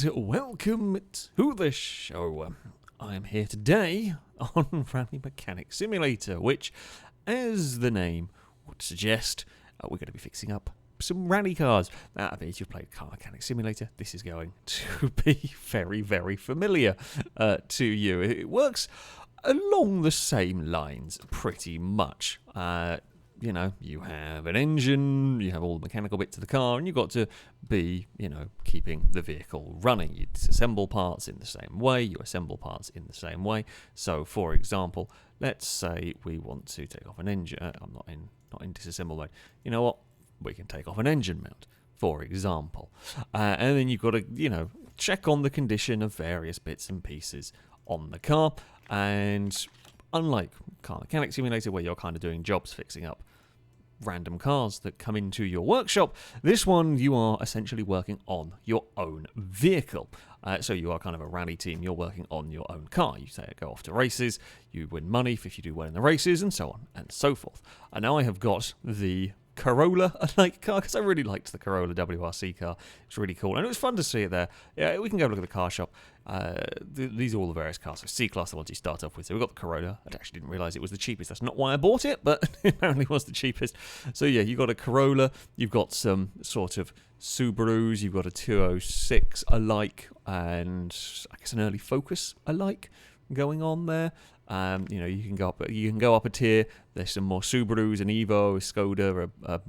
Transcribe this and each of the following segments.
and welcome to the show. I am here today on Rally Mechanic Simulator, which, as the name would suggest, we're going to be fixing up some rally cars. I mean, if you've played Car Mechanic Simulator, this is going to be very, very familiar to you. It works along the same lines, pretty much. You know, you have an engine, you have all the mechanical bits of the car, and you've got to be, you know, keeping the vehicle running. You disassemble parts in the same way, you assemble parts in the same way. So, for example, let's say we want to take off an engine. I'm not in disassemble mode. You know what? We can take off an engine mount, for example. And then you've got to, you know, check on the condition of various bits and pieces on the car. And unlike Car Mechanic Simulator, where you're kind of doing jobs fixing up random cars that come into your workshop, this one you are essentially working on your own vehicle. So you are kind of a rally team, you're working on your own car. You say go off to races, you win money if you do well in the races, and so on and so forth. And now I have got the Corolla-like car, because I really liked the Corolla WRC car. It's really cool, and it was fun to see it there. Yeah, we can go look at the car shop. These are all the various cars. So C-Class, the ones you start off with. So we've got the Corolla. I actually didn't realise it was the cheapest. That's not why I bought it, but it apparently was the cheapest. So yeah, you've got a Corolla. You've got some sort of Subarus. You've got a 206 alike, and I guess an early Focus alike going on there. You know, you can go up a tier. There's some more Subarus, an Evo, a Skoda, a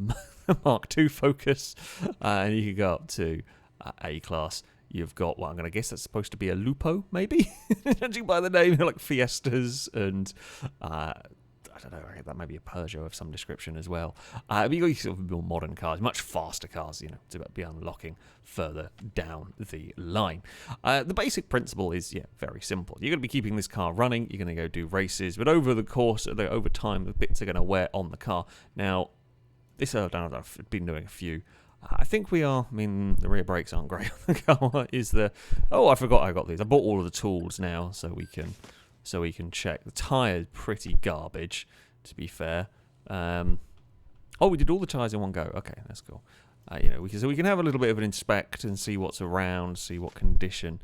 Mark II Focus, and you can go up to A-Class. You've got, well, I'm going to guess that's supposed to be a Lupo, maybe? Judging by the name, like Fiestas and, I don't know, that may be a Peugeot of some description as well. But you've got these sort of more modern cars, much faster cars, you know, to be unlocking further down the line. The basic principle is, yeah, very simple. You're going to be keeping this car running, you're going to go do races, but over the course, over time, the bits are going to wear on the car. Now, I've been doing a few. I think we are. I mean, the rear brakes aren't great on the car. I forgot I got these. I bought all of the tools now, so we can check. The tyre's pretty garbage, to be fair. We did all the tyres in one go. Okay, that's cool. You know, we can have a little bit of an inspect and see what's around, see what condition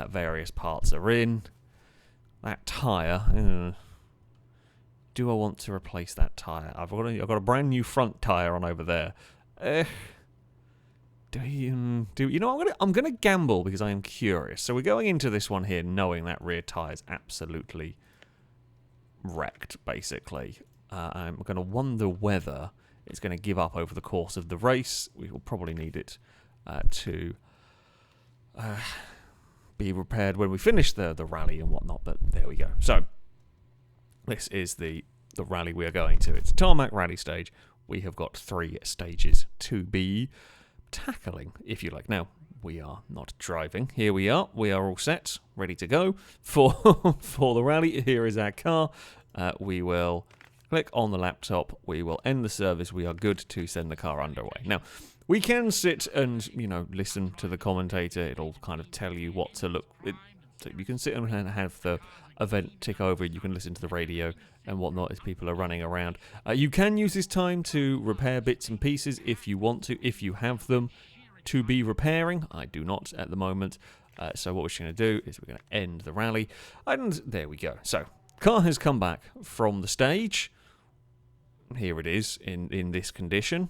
various parts are in. That tyre. Do I want to replace that tyre? I've got a brand new front tyre on over there. You know, I'm gonna gamble because I am curious. So we're going into this one here knowing that rear tyre is absolutely wrecked, basically. I'm going to wonder whether it's going to give up over the course of the race. We will probably need it to be repaired when we finish the rally and whatnot, but there we go. So this is the rally we are going to. It's a tarmac rally stage. We have got 3 stages to be tackling, if you like. Now, we are not driving. Here we are. We are all set, ready to go for the rally. Here is our car. We will click on the laptop. We will end the service. We are good to send the car underway. Now, we can sit and, you know, listen to the commentator. It'll kind of tell you what to look. So you can sit and have the event tick over. You can listen to the radio and whatnot as people are running around. You can use this time to repair bits and pieces if you want to, if you have them to be repairing. I do not at the moment. So what we're just going to do is we're going to end the rally. And there we go. So, car has come back from the stage. Here it is in this condition.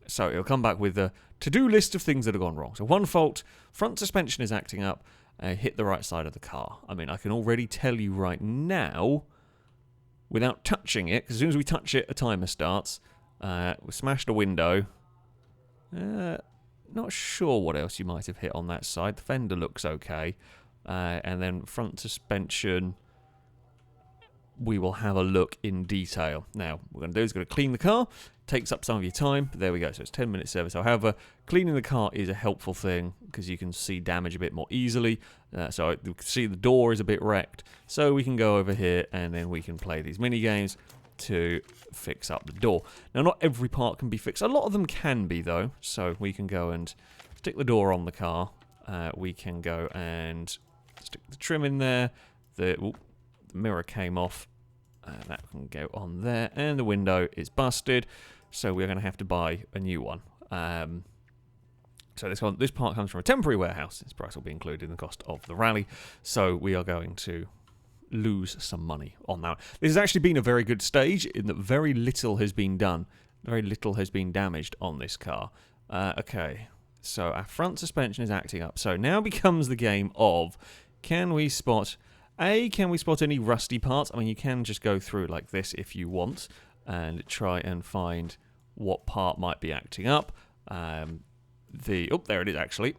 So it'll come back with a to-do list of things that have gone wrong. So one fault, front suspension is acting up. Hit the right side of the car. I mean, I can already tell you right now, without touching it, because as soon as we touch it, a timer starts. We smashed a window. Not sure what else you might have hit on that side. The fender looks okay. And then front suspension, we will have a look in detail. Now, what we're going to do is we're going to clean the car. Takes up some of your time, but there we go. So it's 10-minute service. However, cleaning the car is a helpful thing because you can see damage a bit more easily. So you can see the door is a bit wrecked. So we can go over here and then we can play these mini games to fix up the door. Now, not every part can be fixed. A lot of them can be, though. So we can go and stick the door on the car. We can go and stick the trim in there. The mirror came off. That can go on there. And the window is busted. So we're going to have to buy a new one. So this part comes from a temporary warehouse. This price will be included in the cost of the rally. So we are going to lose some money on that. This has actually been a very good stage in that very little has been done. Very little has been damaged on this car. Okay, so our front suspension is acting up. So now becomes the game of, can we spot any rusty parts? I mean, you can just go through like this if you want and try and find what part might be acting up. There it is actually.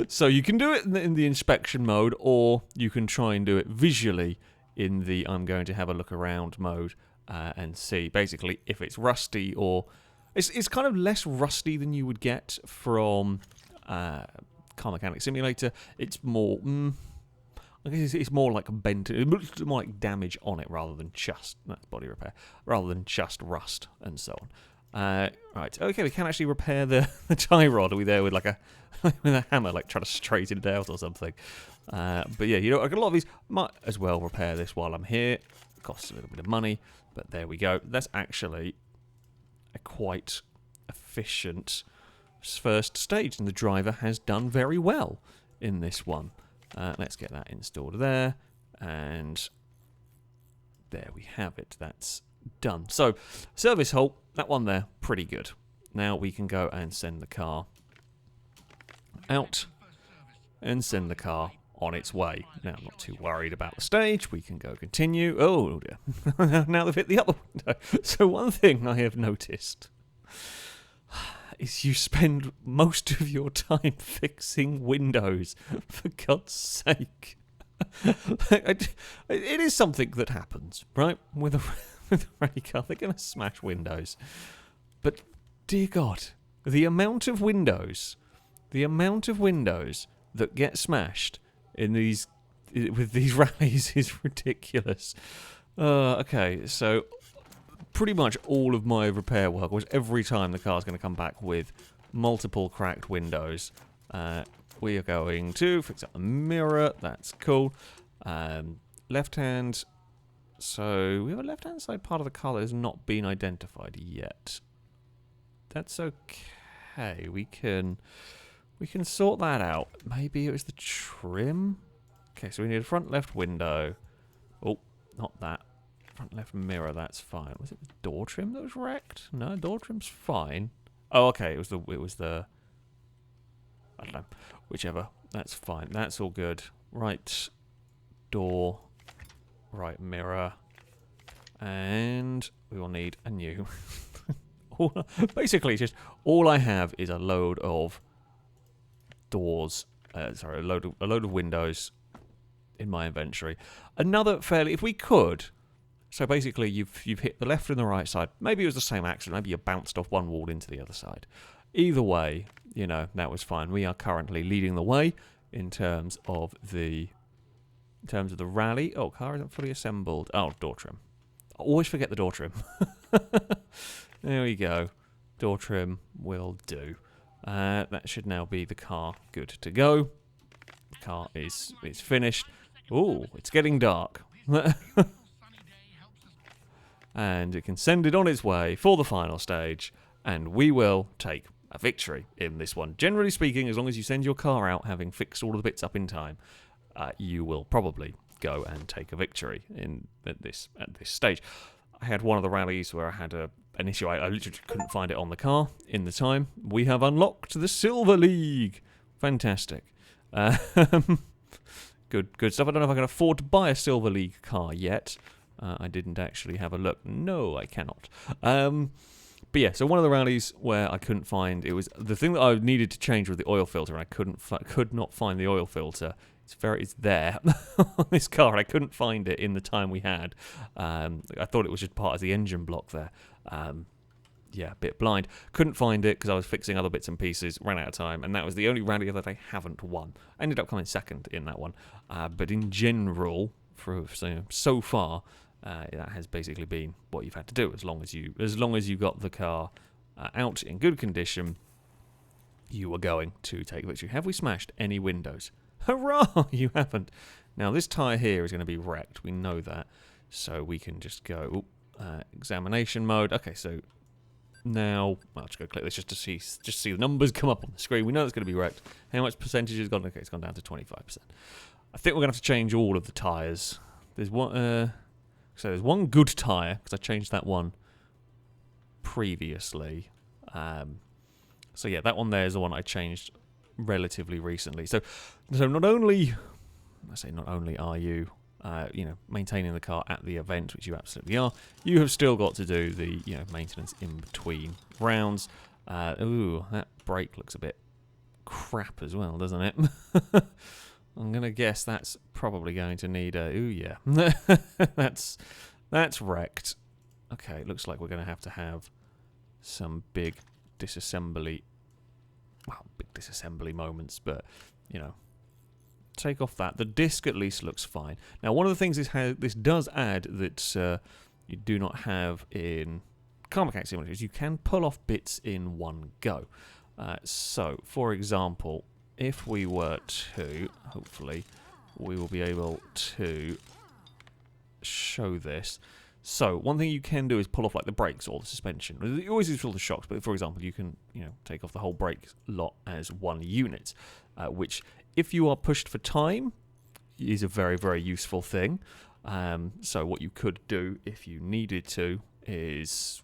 So you can do it in the inspection mode, or you can try and do it visually in the I'm going to have a look around mode and see basically if it's rusty, or it's kind of less rusty than you would get from Car Mechanic Simulator. It's more I guess it's more like bent, more like damage on it rather than just that's body repair, rather than just rust and so on. Right, okay, we can actually repair the tie rod. Are we there with like with a hammer, like trying to straighten it out or something? But yeah, you know, a lot of these might as well repair this while I'm here. It costs a little bit of money, but there we go. That's actually a quite efficient first stage, and the driver has done very well in this one. Let's get that installed there, and there we have it. That's done. So, service halt, that one there, pretty good. Now we can go and send the car out and send the car on its way. Now, I'm not too worried about the stage. We can go continue. Oh, dear. Now they've hit the other window. So one thing I have noticed is you spend most of your time fixing windows, for God's sake. It is something that happens, right? With a rally car, they're going to smash windows. But, dear God, the amount of windows that get smashed with these rallies is ridiculous. Okay, so pretty much all of my repair work was every time the car's going to come back with multiple cracked windows. We are going to fix up the mirror. That's cool. Left hand. So we have a left-hand side part of the car that has not been identified yet. That's okay. We can sort that out. Maybe it was the trim. Okay, so we need a front left window. Oh, not that. Front left mirror. That's fine. Was it the door trim that was wrecked? No, door trim's fine. Oh, okay. It was the. I don't know. Whichever. That's fine. That's all good. Right door. Right mirror, and we will need a new. Basically, just all I have is a load of doors. A load of windows in my inventory. Another fairly, if we could. So basically, you've hit the left and the right side. Maybe it was the same accident. Maybe you bounced off one wall into the other side. Either way, you know, that was fine. We are currently leading the way in terms of the rally. Oh, car isn't fully assembled. Oh, door trim. I always forget the door trim. There we go. Door trim will do. That should now be the car good to go. The car is finished. Oh, it's getting dark. And it can send it on its way for the final stage, and we will take a victory in this one. Generally speaking, as long as you send your car out having fixed all of the bits up in time, you will probably go and take a victory at this stage. I had one of the rallies where I had an issue. I literally couldn't find it on the car in the time. We have unlocked the Silver League. Fantastic. Good stuff. I don't know if I can afford to buy a Silver League car yet. I didn't actually have a look. No, I cannot. But yeah, so one of the rallies where I couldn't find, it was the thing that I needed to change with the oil filter, and I could not find the oil filter. It's there on this car, and I couldn't find it in the time we had. I thought it was just part of the engine block there. Yeah, a bit blind. Couldn't find it because I was fixing other bits and pieces, ran out of time, and that was the only rally that I haven't won. I ended up coming second in that one. But in general, so far, that has basically been what you've had to do. As long as you got the car out in good condition, you are going to take victory. Have we smashed any windows? Hurrah! You haven't. Now, this tyre here is going to be wrecked. We know that. So we can just go examination mode. Okay, so Now, I'll just go click this just to see the numbers come up on the screen. We know it's going to be wrecked. How much percentage has gone? Okay, it's gone down to 25%. I think we're going to have to change all of the tyres. There's one, so there's one good tyre, because I changed that one previously. So yeah, that one there is the one I changed relatively recently. So not only are you, maintaining the car at the event, which you absolutely are, you have still got to do the, maintenance in between rounds. Ooh, that brake looks a bit crap as well, doesn't it? I'm gonna guess that's probably going to need a. Ooh, yeah, that's wrecked. Okay, looks like we're gonna have some big disassembly. Well, big disassembly moments, but take off that. The disc at least looks fine. Now, one of the things this does add that you do not have in car mechanic simulators, you can pull off bits in one go. So, for example, if we were to, hopefully, we will be able to show this. So, one thing you can do is pull off like the brakes or the suspension. You always use all the shocks, but for example, you can take off the whole brake lot as one unit, which, if you are pushed for time, is a very, very useful thing. So, what you could do if you needed to is,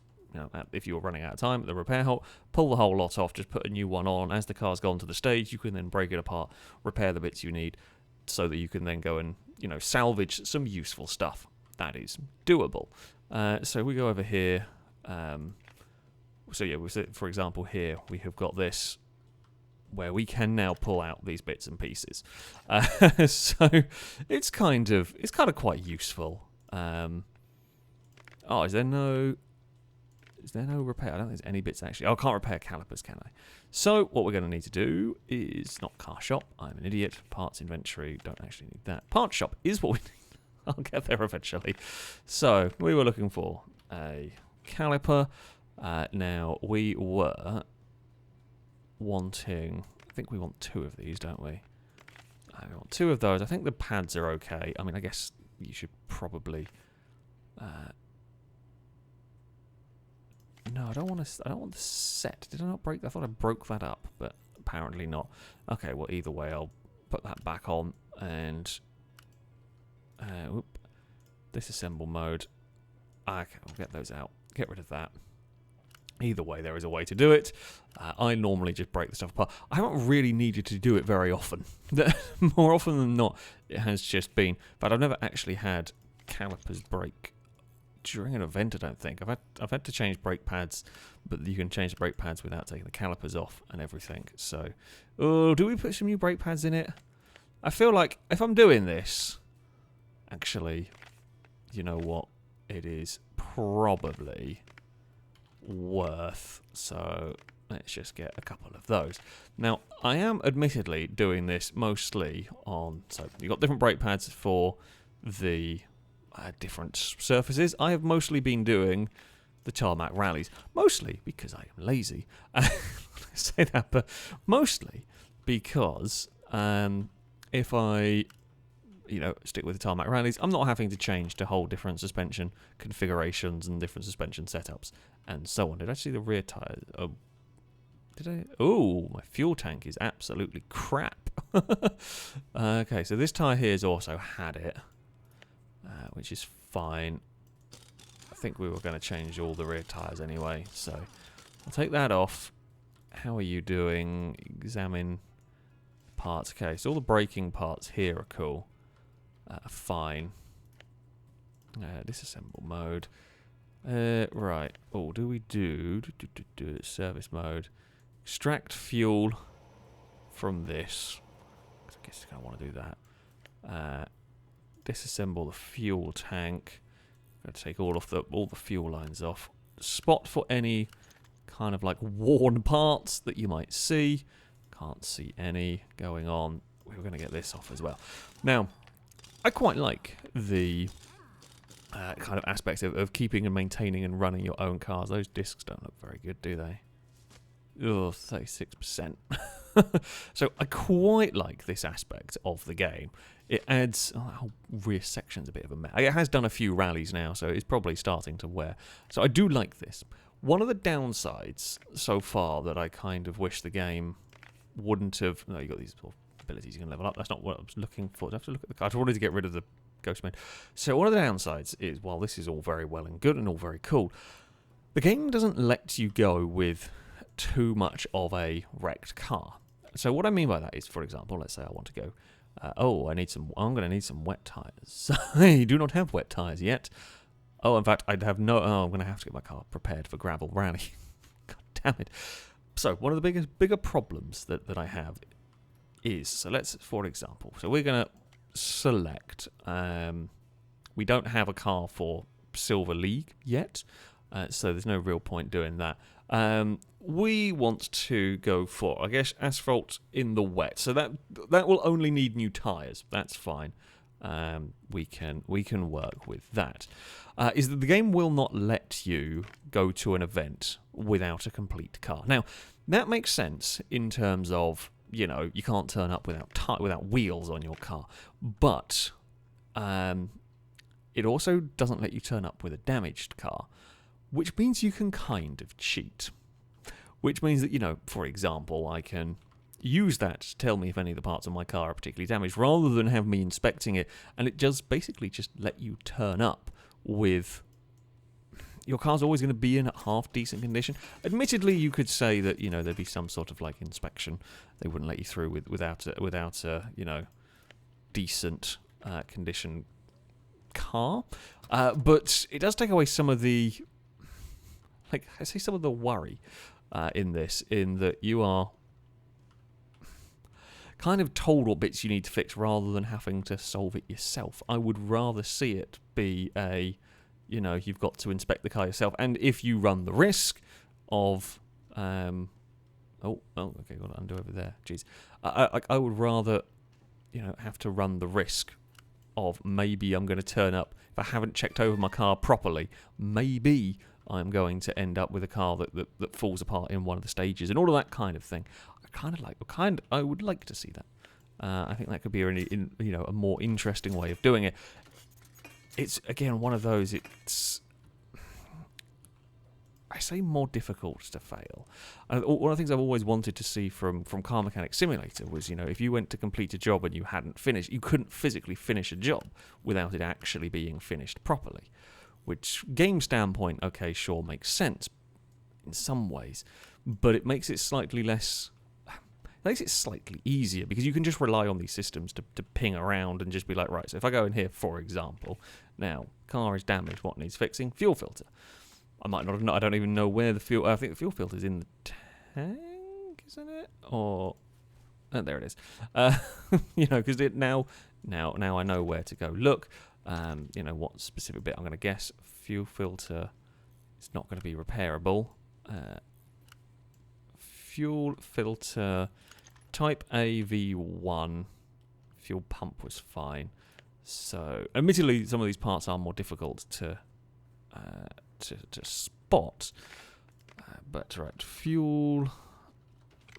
if you were running out of time at the repair halt, pull the whole lot off, just put a new one on. As the car's gone to the stage, you can then break it apart, repair the bits you need, so that you can then go and salvage some useful stuff. That is doable. So we go over here. So yeah, for example, here we have got this where we can now pull out these bits and pieces. So it's kind of quite useful. Is there no repair? I don't think there's any bits actually. I can't repair calipers, can I? So what we're going to need to do is not car shop. I'm an idiot. Parts inventory. Don't actually need that. Part shop is what we need. I'll get there eventually. So, we were looking for a caliper. Now, we were wanting... I think we want 2 of these, don't we? We want 2 of those. I think the pads are okay. I mean, I guess you should probably... No, I don't want the set. Did I not break... I thought I broke that up, but apparently not. Okay, well, either way, I'll put that back on and... disassemble mode. Okay, I'll get those out. Get rid of that. Either way, there is a way to do it. I normally just break the stuff apart. I haven't really needed to do it very often. More often than not, it has just been. But I've never actually had calipers break during an event. I don't think I've had to change brake pads, but you can change the brake pads without taking the calipers off and everything. So, do we put some new brake pads in it? I feel like if I'm doing this. Actually, you know what? It is probably worth. So let's just get a couple of those. Now, I am admittedly doing this mostly on... So you've got different brake pads for the different surfaces. I have mostly been doing the tarmac rallies. Mostly because I am lazy. I say that, but mostly because if I... stick with the tarmac rallies, I'm not having to change to whole different suspension configurations and different suspension setups and so on. Did I see the rear tyre? Oh, did I? Oh, my fuel tank is absolutely crap. Okay, so this tyre here has also had it, which is fine. I think we were going to change all the rear tyres anyway, so I'll take that off. How are you doing? Examine parts. Okay, so all the braking parts here are cool. Fine. Disassemble mode. Right. Oh, do we do service mode? Extract fuel from this. I guess I want to do that. Disassemble the fuel tank. I'm going to take all the fuel lines off. Spot for any kind of like worn parts that you might see. Can't see any going on. We're going to get this off as well. Now, I quite like the kind of aspects of keeping and maintaining and running your own cars. Those discs don't look very good, do they? Oh, 36%. So I quite like this aspect of the game. It adds... Oh, that whole rear section's a bit of a mess. It has done a few rallies now, so it's probably starting to wear. So I do like this. One of the downsides so far that I kind of wish the game wouldn't have... No, you got these sort of abilities you can level up. That's not what I was looking for. I have to look at the card. I wanted to get rid of the Ghostman. So one of the downsides is, while this is all very well and good and all very cool, the game doesn't let you go with too much of a wrecked car. So what I mean by that is, for example, let's say I want to go, I'm going to need some wet tyres. I do not have wet tyres yet. Oh, in fact, I'm going to have to get my car prepared for gravel rally. God damn it. So one of the bigger problems that I have is, so let's, for example, so we're going to select, we don't have a car for Silver League yet, so there's no real point doing that. We want to go for, I guess, asphalt in the wet. So that will only need new tyres. That's fine. We can work with that. Is that the game will not let you go to an event without a complete car. Now, that makes sense in terms of, you know, you can't turn up without wheels on your car. But it also doesn't let you turn up with a damaged car, which means you can kind of cheat. Which means that, you know, for example, I can use that to tell me if any of the parts of my car are particularly damaged, rather than have me inspecting it, and it just basically just let you turn up with... Your car's always going to be in a half-decent condition. Admittedly, you could say that, you know, there'd be some sort of, like, inspection. They wouldn't let you through without a you know, decent condition car. But it does take away some of the... Like, I say some of the worry in this, in that you are kind of told what bits you need to fix rather than having to solve it yourself. I would rather see it be a, you know, you've got to inspect the car yourself, and if you run the risk of, okay, got to undo over there. Jeez, I would rather, you know, have to run the risk of maybe I'm going to turn up if I haven't checked over my car properly. Maybe I'm going to end up with a car that falls apart in one of the stages and all of that kind of thing. I would like to see that. I think that could be a more interesting way of doing it. It's again one of those. It's, I say, more difficult to fail. One of the things I've always wanted to see from Car Mechanic Simulator was, you know, if you went to complete a job and you hadn't finished, you couldn't physically finish a job without it actually being finished properly. Which, game standpoint, okay, sure, makes sense in some ways, but it makes it slightly less... It makes it slightly easier, because you can just rely on these systems to ping around and just be like, right, so if I go in here, for example, now, car is damaged, what needs fixing? Fuel filter. I might not have, I don't even know where the fuel... I think the fuel filter is in the tank, isn't it? Or... Oh, there it is. You know, because now I know where to go look. You know, what specific bit I'm going to guess. Fuel filter is not going to be repairable. Fuel filter type AV1. Fuel pump was fine. So, admittedly, some of these parts are more difficult to spot. But right, fuel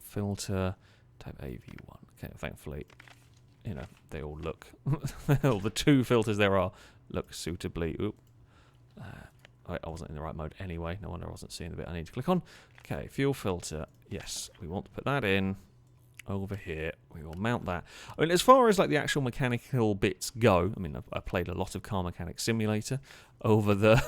filter type AV1. Okay, thankfully, you know, they all look, all the two filters there are, look suitably. I wasn't in the right mode anyway. No wonder I wasn't seeing the bit I need to click on. Okay, fuel filter. Yes, we want to put that in over here. We will mount that. I mean, as far as like the actual mechanical bits go, I mean, I've played a lot of Car Mechanic Simulator over the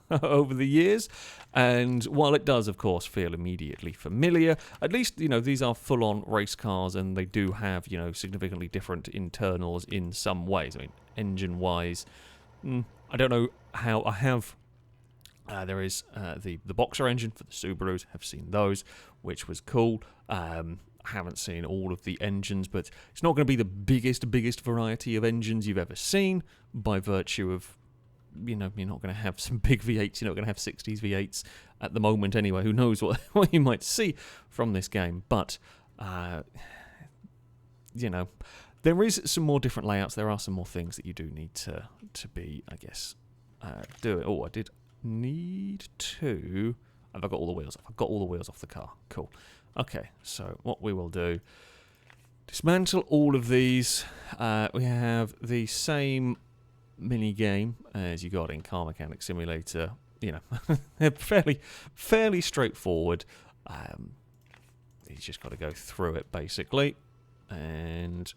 over the years, and while it does, of course, feel immediately familiar, at least, you know, these are full-on race cars, and they do have, you know, significantly different internals in some ways. I mean, engine-wise, I don't know how. I have... there is the Boxer engine for the Subarus. Have seen those, which was cool. I haven't seen all of the engines, but it's not going to be the biggest variety of engines you've ever seen, by virtue of, you know, you're not going to have some big V8s. You're not going to have 60s V8s at the moment anyway. Who knows what you might see from this game. But, you know, there is some more different layouts. There are some more things that you do need to be, I guess, doing. Oh, I did need to... Have I got all the wheels off? I've got all the wheels off the car. Cool. Okay, so what we will do... Dismantle all of these. We have the same mini game as you got in Car Mechanic Simulator you know, they're fairly straightforward. He's just got to go through it, basically. And,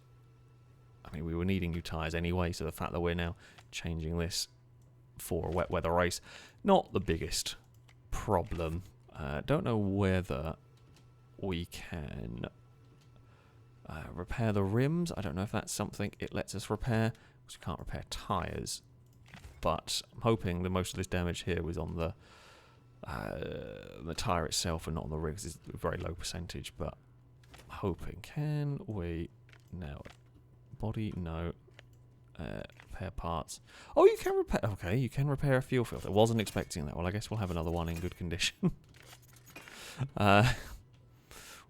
I mean, we were needing new tyres anyway, so the fact that we're now changing this for a wet weather race, not the biggest problem. Don't know whether we can repair the rims. I don't know if that's something it lets us repair, because we can't repair tyres. But I'm hoping that most of this damage here was on the tyre itself and not on the rims. It's a very low percentage, but I'm hoping. Can we... No. Body, no. Repair parts. Oh, you can repair... Okay, you can repair a fuel filter. I wasn't expecting that. Well, I guess we'll have another one in good condition.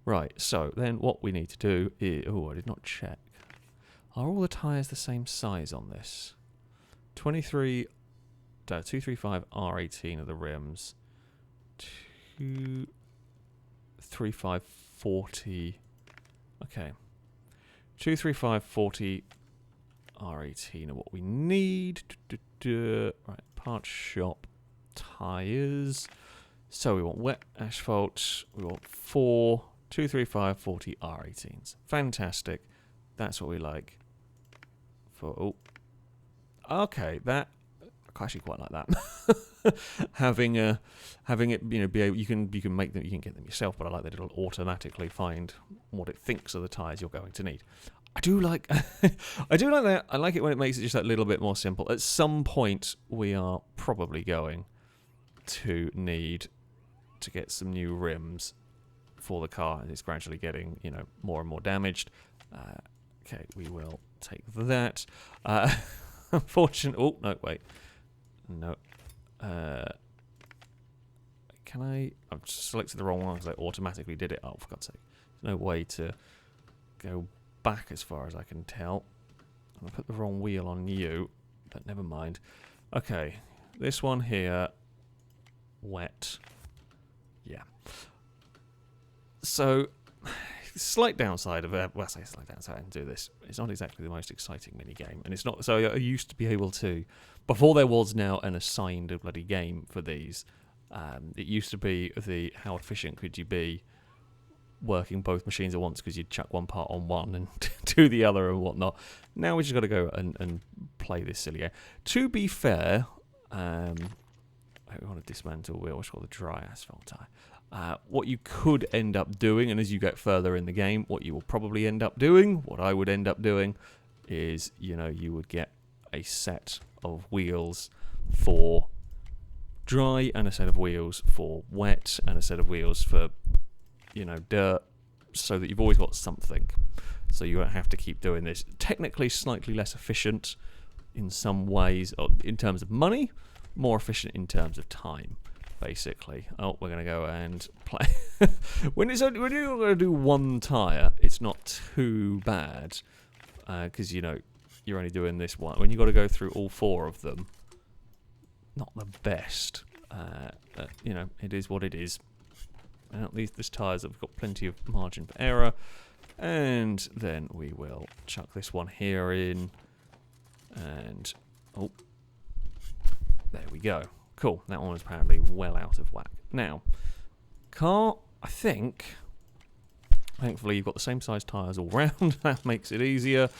Right, so then what we need to do is... Oh, I did not check. Are all the tyres the same size on this? 235 R18 are the rims. 235 40. Okay. 235 40 R18 are what we need. Right, parts shop. Tyres. So we want wet asphalt. We want 235 40 R18s. Fantastic. That's what we like. Okay, that I actually quite like that. having it, you know, be able, you can make them, you can get them yourself, but I like that it'll automatically find what it thinks are the tyres you're going to need. I do like that. I like it when it makes it just that little bit more simple. At some point, we are probably going to need to get some new rims for the car, and it's gradually getting, you know, more and more damaged. Okay, we will take that. Unfortunately, oh no, wait, no. Can I? I've selected the wrong one because I automatically did it. Oh, for God's sake! There's no way to go back as far as I can tell. I put the wrong wheel on you, but never mind. Okay, this one here, wet. Yeah. So, slight downside of well, I say slight downside and do this. It's not exactly the most exciting mini game, and it's not. So I used to be able to, before there was now an assigned bloody game for these. It used to be the how efficient could you be working both machines at once, because you'd chuck one part on one and do the other and whatnot. Now we just got to go and play this silly game. To be fair, I want to dismantle wheel, what's called the dry asphalt tire. What you could end up doing, and as you get further in the game, what you will probably end up doing, what I would end up doing, is, you know, you would get a set of wheels for dry and a set of wheels for wet and a set of wheels for, you know, dirt, so that you've always got something. So you don't have to keep doing this. Technically slightly less efficient in some ways, or in terms of money, more efficient in terms of time. Basically. Oh, we're going to go and play. when you're going to do one tyre, it's not too bad, because, you know, you're only doing this one. When you've got to go through all four of them, not the best. But, you know, it is what it is. And at least this tyres have got plenty of margin for error. And then we will chuck this one here in. And, oh, there we go. Cool, that one was apparently well out of whack. Now, car, I think, thankfully you've got the same size tyres all round. That makes it easier.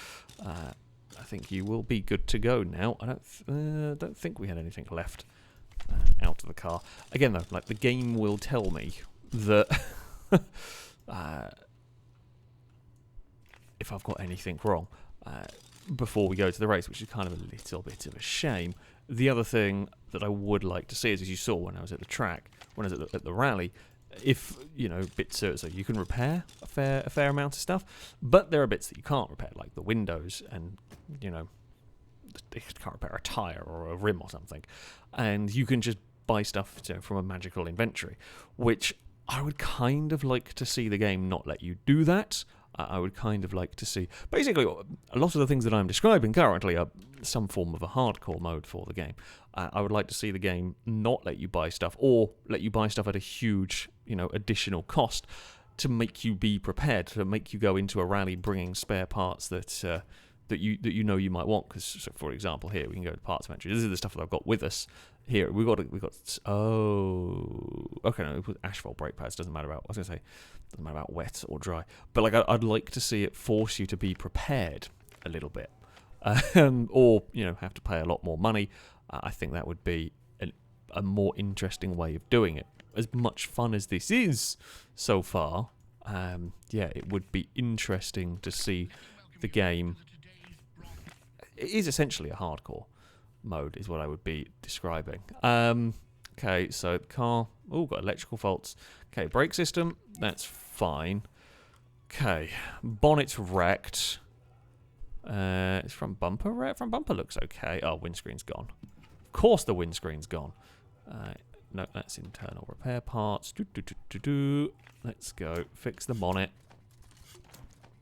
I think you will be good to go now. I don't think we had anything left out of the car. Again, though, like, the game will tell me that if I've got anything wrong before we go to the race, which is kind of a little bit of a shame. The other thing that I would like to see is, as you saw when I was at the track, when I was at the rally, if, you know, bits so you can repair a fair amount of stuff, but there are bits that you can't repair, like the windows, and, you know, you can't repair a tyre or a rim or something, and you can just buy stuff, you know, from a magical inventory, which I would kind of like to see the game not let you do that. I would kind of like to see... Basically, a lot of the things that I'm describing currently are some form of a hardcore mode for the game. I would like to see the game not let you buy stuff, or let you buy stuff at a huge, you know, additional cost, to make you be prepared, to make you go into a rally bringing spare parts that you know you might want. Because, so for example, here we can go to parts inventory. This is the stuff that I've got with us Here we got. Oh, okay. No, asphalt brake pads doesn't matter about. I was gonna say doesn't matter about wet or dry, but like I'd like to see it force you to be prepared a little bit, or have to pay a lot more money. I think that would be a more interesting way of doing it. As much fun as this is so far, it would be interesting to see the game. It is essentially a hardcore mode, is what I would be describing. Okay, so the car, got electrical faults. Okay, brake system, that's fine. Okay, bonnet's wrecked. Is front bumper wrecked? Front bumper looks okay. Oh, windscreen's gone. Of course the windscreen's gone. No, that's internal repair parts. Let's go fix the bonnet.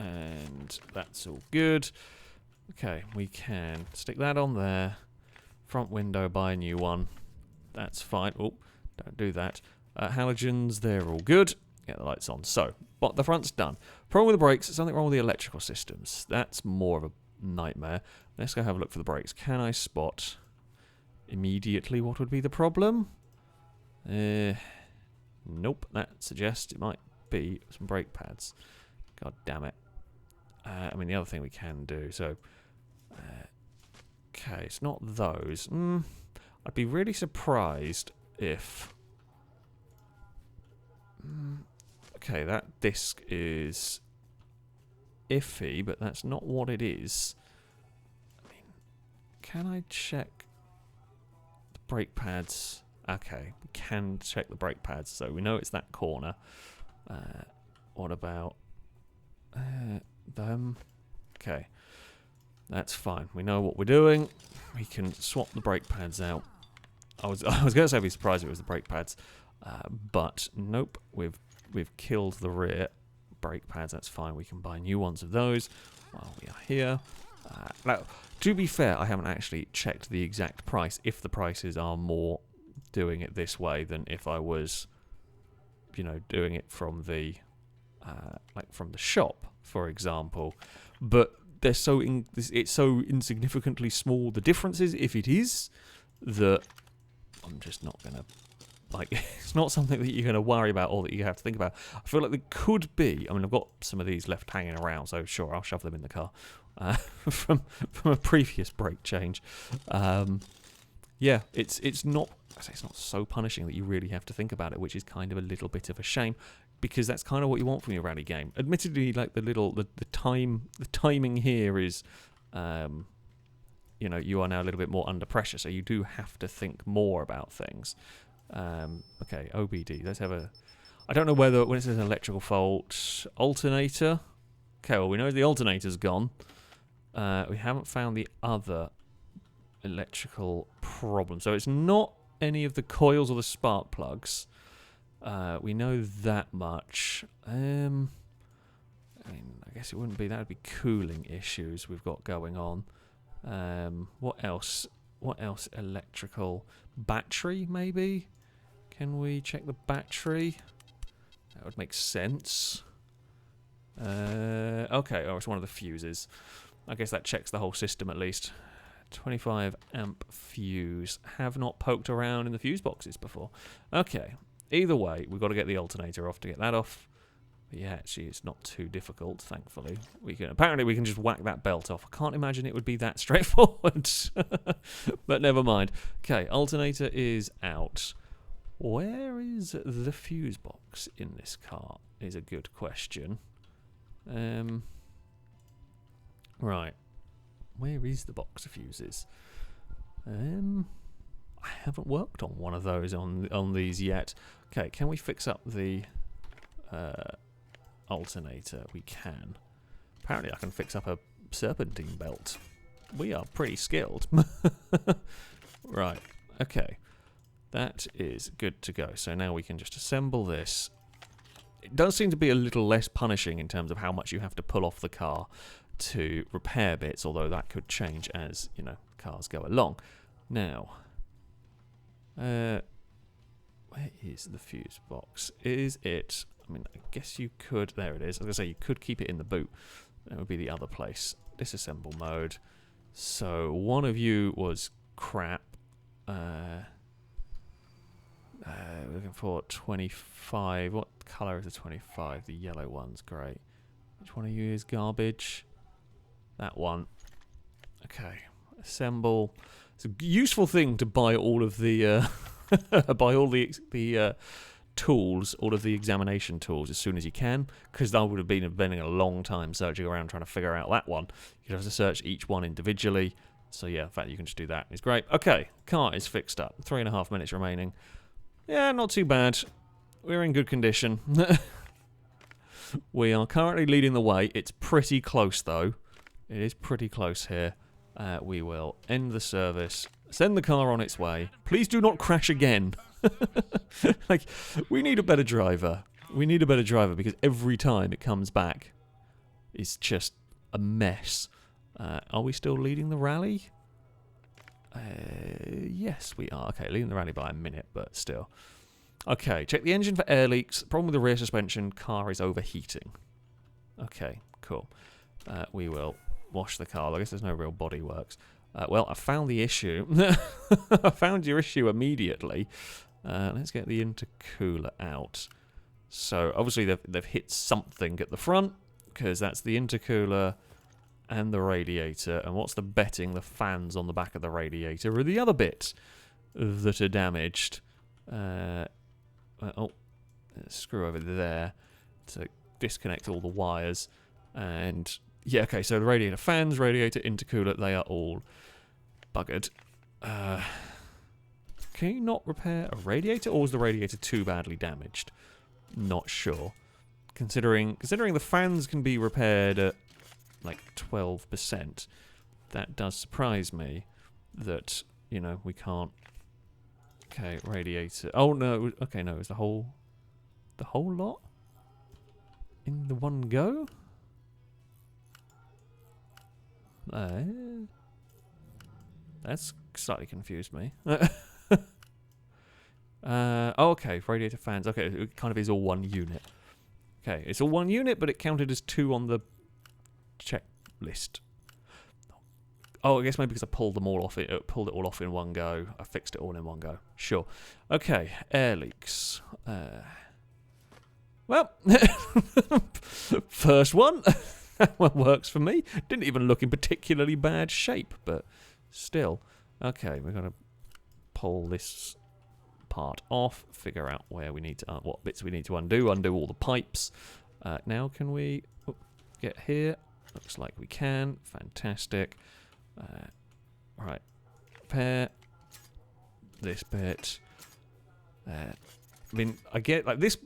And that's all good. Okay, we can stick that on there. Front window, buy a new one. That's fine. Oh, don't do that. Halogens, they're all good. Get the lights on. So, but the front's done. Problem with the brakes, something wrong with the electrical systems. That's more of a nightmare. Let's go have a look for the brakes. Can I spot immediately what would be the problem? Nope. That suggests it might be some brake pads. God damn it. I mean, the other thing we can do, so... okay, it's not those. I'd be really surprised if... okay, that disc is iffy, but that's not what it is. I mean, can I check the brake pads? Okay, we can check the brake pads, so we know it's that corner. What about them? Okay, that's fine. We know what we're doing. We can swap the brake pads out. I was going to say I'd be surprised if it was the brake pads, but nope. We've killed the rear brake pads. That's fine. We can buy new ones of those while we are here. Now, to be fair, I haven't actually checked the exact price. If the prices are more doing it this way than if I was, doing it from the from the shop, for example. But they're it's so insignificantly small. The difference is, if it is, that I'm just not gonna it's not something that you're gonna worry about or that you have to think about. I feel like there could be. I mean, I've got some of these left hanging around, so sure, I'll shove them in the car from a previous brake change. Yeah, it's not. I say it's not so punishing that you really have to think about it, which is kind of a little bit of a shame, because that's kind of what you want from your rally game. Admittedly, like the timing here is, you are now a little bit under pressure, so you do have to think more about things. Okay, OBD. Let's have a. I don't know whether when it says an electrical fault, alternator. Okay, well we know the alternator's gone. We haven't found the other electrical problem, so it's not any of the coils or the spark plugs. We know that much. I mean, I guess it wouldn't be. That would be cooling issues we've got going on. What else? What else? Electrical battery, maybe? Can we check the battery? That would make sense. Okay, it's one of the fuses. I guess that checks the whole system at least. 25 amp fuse. Have not poked around in the fuse boxes before. Okay. Either way, we've got to get the alternator off to get that off. But yeah, actually, it's not too difficult, thankfully. Apparently we can just whack that belt off. I can't imagine it would be that straightforward. But never mind. Okay, alternator is out. Where is the fuse box in this car is a good question. Right. Where is the box of fuses? I haven't worked on one of those on these yet. Okay, can we fix up the alternator? We can. Apparently I can fix up a serpentine belt. We are pretty skilled. Right, okay. That is good to go. So now we can just assemble this. It does seem to be a little less punishing in terms of how much you have to pull off the car to repair bits, although that could change as, cars go along. Now, where is the fuse box? Is it... I mean, I guess you could... There it is. I was going to say, you could keep it in the boot. That would be the other place. Disassemble mode. So, one of you was crap. We're looking for 25. What colour is the 25? The yellow one's great. Which one of you is garbage? That one. Okay. Assemble. It's a useful thing to buy all of the buy all the tools, all of the examination tools as soon as you can, because I would have been spending a long time searching around trying to figure out that one. You'd have to search each one individually. So yeah, the fact you can just do that is great. Okay, car is fixed up. 3.5 minutes remaining. Yeah, not too bad. We're in good condition. We are currently leading the way. It's pretty close though. It is pretty close here. We will end the service, send the car on its way. Please do not crash again. Like, we need a better driver. We need a better driver because every time it comes back, it's just a mess. Are we still leading the rally? Yes, we are. Okay, leading the rally by a minute, but still. Okay, check the engine for air leaks. Problem with the rear suspension, car is overheating. Okay, cool. We will wash the car. I guess there's no real body works. Well, I found the issue. I found your issue immediately. Let's get the intercooler out. So, obviously, they've hit something at the front, because that's the intercooler and the radiator. And what's the betting? The fans on the back of the radiator are the other bit that are damaged. Screw over there to disconnect all the wires. And, yeah, okay, so the radiator fans, radiator, intercooler, they are all buggered. Can you not repair a radiator, or is the radiator too badly damaged? Not sure. Considering the fans can be repaired at like 12%, that does surprise me that, you know, we can't. Okay, radiator. Oh no, okay, no, is the whole lot in the one go? That's slightly confused me. Oh, okay, radiator fans. Okay, it kind of is all one unit. Okay, it's all one unit, but it counted as 2 on the checklist. Oh, I guess maybe because I pulled them all off. Pulled it all off in one go. I fixed it all in one go. Sure. Okay, air leaks. Well, first one. That one works for me. Didn't even look in particularly bad shape, but still. Okay, we're gonna pull this part off. Figure out where we need to, what bits we need to undo. Undo all the pipes. Now, can we get here? Looks like we can. Fantastic. Right, repair this bit. I mean, I get like this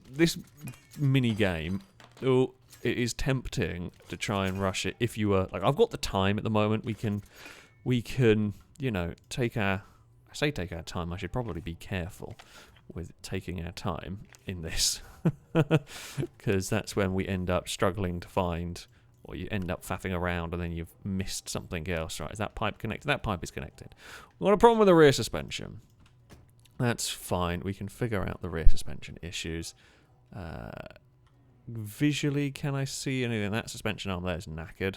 mini game. Oh, it is tempting to try and rush it. If you were like, I've got the time at the moment. We can, you know, take our time. I should probably be careful with taking our time in this, because that's when we end up struggling to find. Or you end up faffing around and then you've missed something else. Right, is that pipe connected? That pipe is connected. We've got a problem with the rear suspension. That's fine. We can figure out the rear suspension issues. Visually, can I see anything? That suspension arm there is knackered.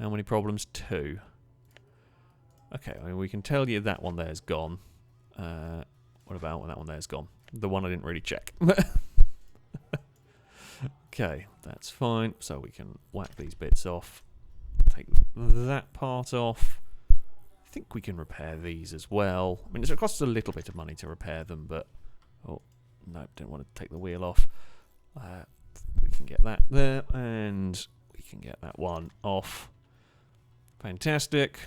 How many problems? 2. Okay, I mean, we can tell you that one there is gone. What about when that one there is gone? The one I didn't really check. Okay, that's fine. So we can whack these bits off. Take that part off. I think we can repair these as well. I mean, it costs a little bit of money to repair them, but... Oh, no, don't want to take the wheel off. We can get that there, and we can get that one off. Fantastic.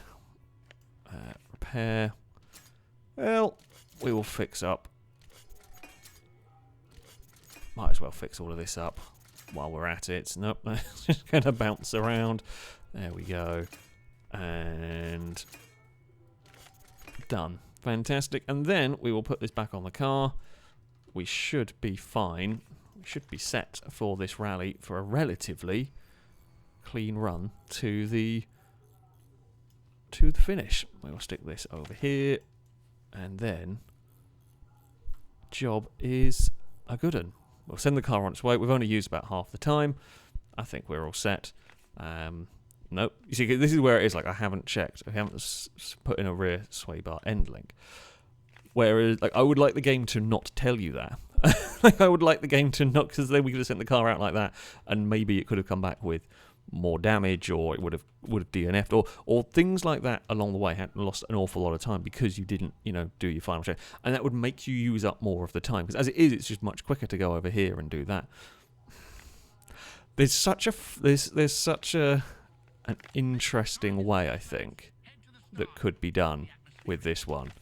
Repair. Well, we will fix up. Might as well fix all of this up while we're at it. Nope, it's just going to bounce around. There we go. And done. Fantastic. And then we will put this back on the car. We should be fine. We should be set for this rally for a relatively clean run to the finish. We will stick this over here. And then job is a good one. We'll send the car on its way. We've only used about half the time. I think we're all set. Nope. You see, this is where it is like I haven't checked. I haven't put in a rear sway bar end link. Whereas, like, I would like the game to not tell you that. Like, I would like the game to not, because then we could have sent the car out like that, and maybe it could have come back with more damage, or it would have DNF'd, or things like that along the way. Had lost an awful lot of time because you didn't, do your final check, and that would make you use up more of the time. Because as it is, it's just much quicker to go over here and do that. There's such an interesting way, I think, that could be done with this one,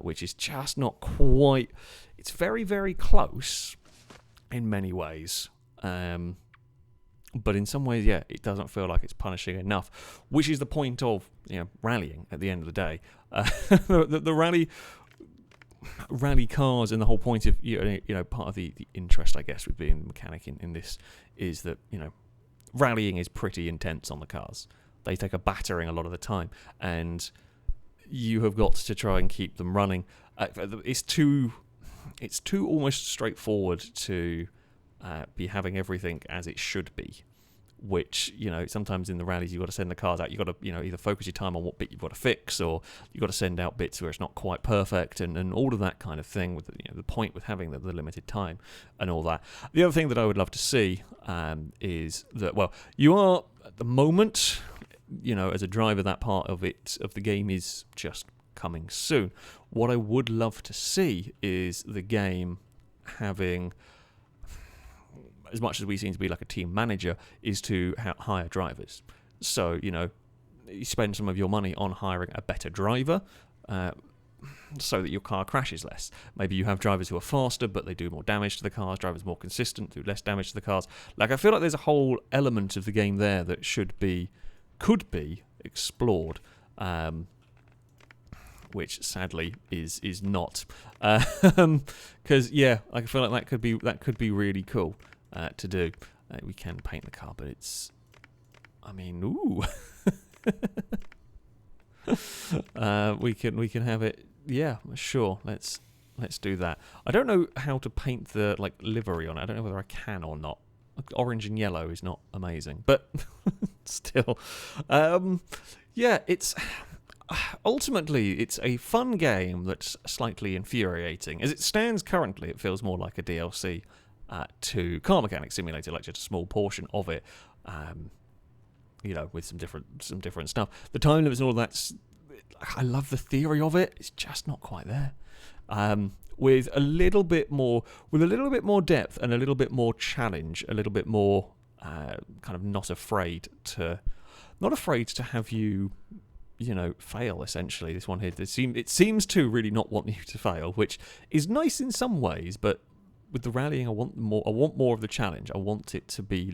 which is just not quite. It's very, very close in many ways. But in some ways, yeah, it doesn't feel like it's punishing enough, which is the point of rallying at the end of the day. The rally cars, and the whole point of part of the interest, I guess, with being the mechanic in this is that rallying is pretty intense on the cars. They take a battering a lot of the time, and you have got to try and keep them running. It's too almost straightforward to be having everything as it should be, which sometimes in the rallies you've got to send the cars out. You've got to either focus your time on what bit you've got to fix, or you've got to send out bits where it's not quite perfect, and all of that kind of thing. With the point with having the limited time and all that. The other thing that I would love to see is that, well, you are at the moment, as a driver, that part of the game is just coming soon. What I would love to see is the game having, as much as we seem to be like a team manager, is to hire drivers. So, you spend some of your money on hiring a better driver so that your car crashes less. Maybe you have drivers who are faster, but they do more damage to the cars, drivers more consistent, do less damage to the cars. Like, I feel like there's a whole element of the game there that could be explored, which sadly is not. Because, yeah, I feel like that could be really cool. To do. We can paint the car, but it's, ooh. We can have it. Yeah, sure. Let's do that. I don't know how to paint the livery on it. I don't know whether I can or not. Orange and yellow is not amazing, but still, yeah. It's ultimately it's a fun game that's slightly infuriating. As it stands currently, it feels more like a DLC. To Car Mechanic Simulator, like just a small portion of it, with some different stuff. The time limits and all that, I love the theory of it. It's just not quite there. With a little bit more depth and a little bit more challenge, a little bit more kind of not afraid to have you, fail. Essentially, this one here, it seems to really not want you to fail, which is nice in some ways, but with the rallying, I want more of the challenge. I want it to be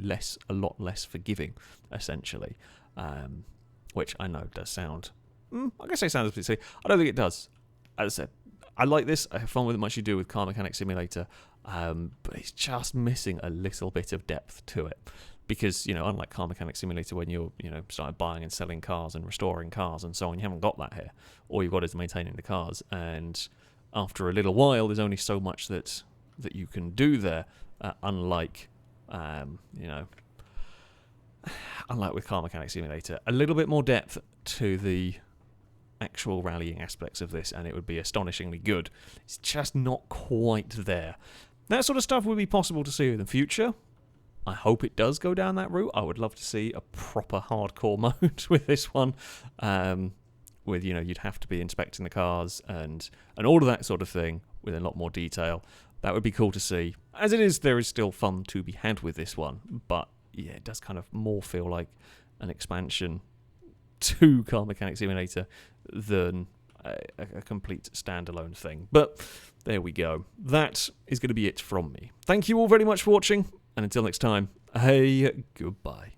a lot less forgiving, essentially. Which I know does sound, I guess it sounds a bit silly. I don't think it does. As I said, I like this. I have fun with it, much you do with Car Mechanic Simulator, but it's just missing a little bit of depth to it. Because, unlike Car Mechanic Simulator, when you're, started buying and selling cars and restoring cars and so on, you haven't got that here. All you've got is maintaining the cars, and after a little while, there's only so much that you can do there, unlike with Car Mechanic Simulator. A little bit more depth to the actual rallying aspects of this, and it would be astonishingly good. It's just not quite there. That sort of stuff would be possible to see in the future. I hope it does go down that route. I would love to see a proper hardcore mode with this one. With, you'd have to be inspecting the cars and all of that sort of thing with a lot more detail. That would be cool to see. As it is, there is still fun to be had with this one, but yeah, it does kind of more feel like an expansion to Car Mechanic Simulator than a complete standalone thing. But there we go. That is going to be it from me. Thank you all very much for watching, and until next time, hey, goodbye.